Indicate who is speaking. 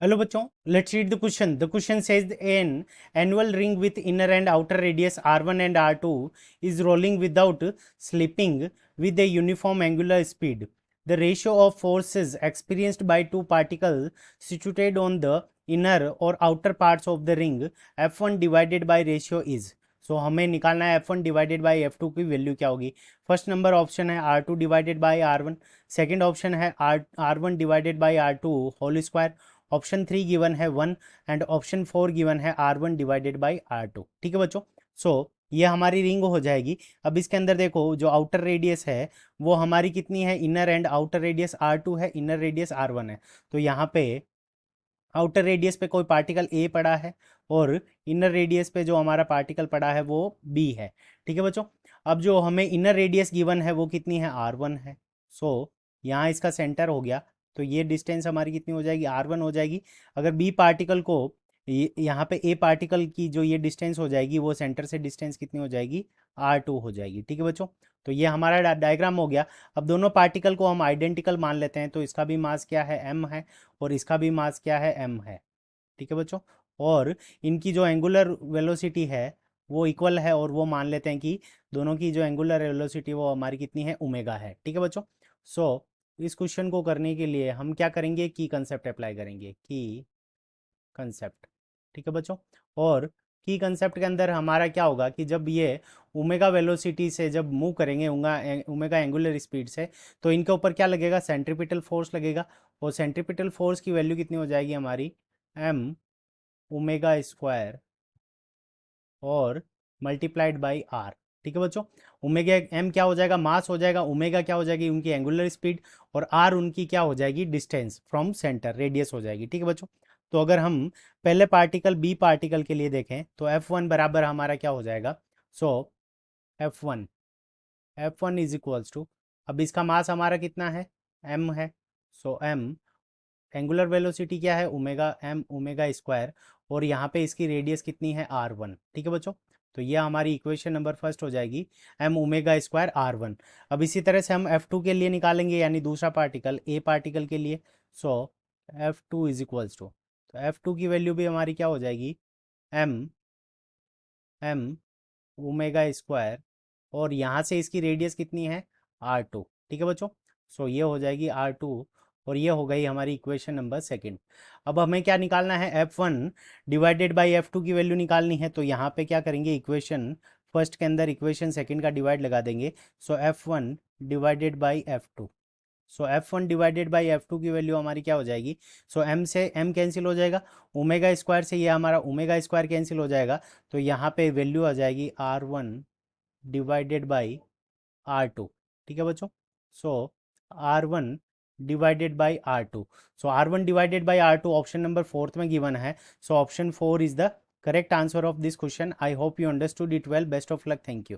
Speaker 1: Hello बच्चों, let's read the question. The question says an annual ring with inner and outer radius r1 and r2 is rolling without slipping with a uniform angular speed. The ratio of forces experienced by two particles situated on the inner or outer parts of the ring f1 divided by ratio is. सो हमें निकालना है f1 divided by f2 की value क्या होगी. First number option है r2 divided by r1. Second option है r1 divided by r2 whole square. Option 3 given है 1 and option 4 given है r1 डिवाइडेड बाई r2. ठीक है बच्चों. सो ये हमारी रिंग हो जाएगी. अब इसके अंदर देखो, जो आउटर रेडियस है वो हमारी कितनी है, inner and outer radius r2 है, इनर रेडियस r1 है. तो यहाँ पे आउटर रेडियस पे कोई पार्टिकल ए पड़ा है और इनर रेडियस पे जो हमारा पार्टिकल पड़ा है वो बी है. ठीक है बच्चों. अब जो हमें इनर रेडियस गिवन है वो कितनी है, r1 है. सो यहाँ इसका सेंटर हो गया, तो ये डिस्टेंस हमारी कितनी हो जाएगी, r1 हो जाएगी. अगर बी पार्टिकल को यहाँ पे ए पार्टिकल की जो ये डिस्टेंस हो जाएगी वो सेंटर से डिस्टेंस कितनी हो जाएगी, r2 हो जाएगी. ठीक है बच्चों. तो ये हमारा डायग्राम हो गया. अब दोनों पार्टिकल को हम आइडेंटिकल मान लेते हैं, तो इसका भी मास क्या है, m है, और इसका भी मास क्या है, m है. ठीक है बच्चों. और इनकी जो एंगुलर वेलोसिटी है वो इक्वल है, और वो मान लेते हैं कि दोनों की जो एंगुलर वेलोसिटी वो हमारी कितनी है, ओमेगा है. ठीक है बच्चों. सो इस क्वेश्चन को करने के लिए हम क्या करेंगे, की कंसेप्ट अप्लाई करेंगे, की कंसेप्ट. ठीक है बच्चों. और की कंसेप्ट के अंदर हमारा क्या होगा कि जब ये ओमेगा वेलोसिटी से जब मूव करेंगे, ओमेगा एंगुलर स्पीड से, तो इनके ऊपर क्या लगेगा, सेंट्रीपिटल फोर्स लगेगा. और सेंट्रीपिटल फोर्स की वैल्यू कितनी हो जाएगी हमारी, एम ओमेगा स्क्वायर और मल्टीप्लाइड बाई आर. ठीक है बच्चों. ओमेगा एम क्या हो जाएगा, मास हो जाएगा. ओमेगा क्या हो जाएगी, उनकी एंगुलर स्पीड. और आर उनकी क्या हो जाएगी, डिस्टेंस फ्रॉम सेंटर, रेडियस हो जाएगी. ठीक है बच्चों. तो अगर हम पहले पार्टिकल बी पार्टिकल के लिए देखें तो F1 बराबर हमारा क्या हो जाएगा. सो F1 F1 is equals to, अब इसका मास हमारा कितना है, m है. सो m एंगुलर वेलोसिटी क्या है, ओमेगा एम ओमेगा स्क्वायर, और यहाँ पे इसकी रेडियस कितनी है, r1. ठीक है बच्चों. तो ये हमारी इक्वेशन नंबर फर्स्ट हो जाएगी, एम ओमेगा स्क्वायर r1. अब इसी तरह से हम F2 के लिए निकालेंगे, यानी दूसरा पार्टिकल ए पार्टिकल के लिए. सो F2 इज इक्वल्स टू, तो F2 की वैल्यू भी हमारी क्या हो जाएगी, एम एम ओमेगा स्क्वायर, और यहाँ से इसकी रेडियस कितनी है, r2. ठीक है बच्चों. सो ये हो जाएगी r2, और ये हो गई हमारी इक्वेशन नंबर सेकंड. अब हमें क्या निकालना है, F1 डिवाइडेड बाई F2 की वैल्यू निकालनी है. तो यहाँ पे क्या करेंगे, इक्वेशन फर्स्ट के अंदर इक्वेशन सेकंड का डिवाइड लगा देंगे. सो F1 divided by F2. So F1 divided by F2 की वैल्यू हमारी क्या हो जाएगी. सो m से m कैंसिल हो जाएगा, ओमेगा स्क्वायर से ये हमारा ओमेगा स्क्वायर कैंसिल हो जाएगा. तो यहाँ पे वैल्यू आ जाएगी r1 डिवाइडेड बाई r2. ठीक है बच्चों. सो r1 divided by r2. So r1 divided by r2 option number fourth में गिवन है. So option 4 is the correct answer of this question. I hope you understood it well. Best of luck. Thank you.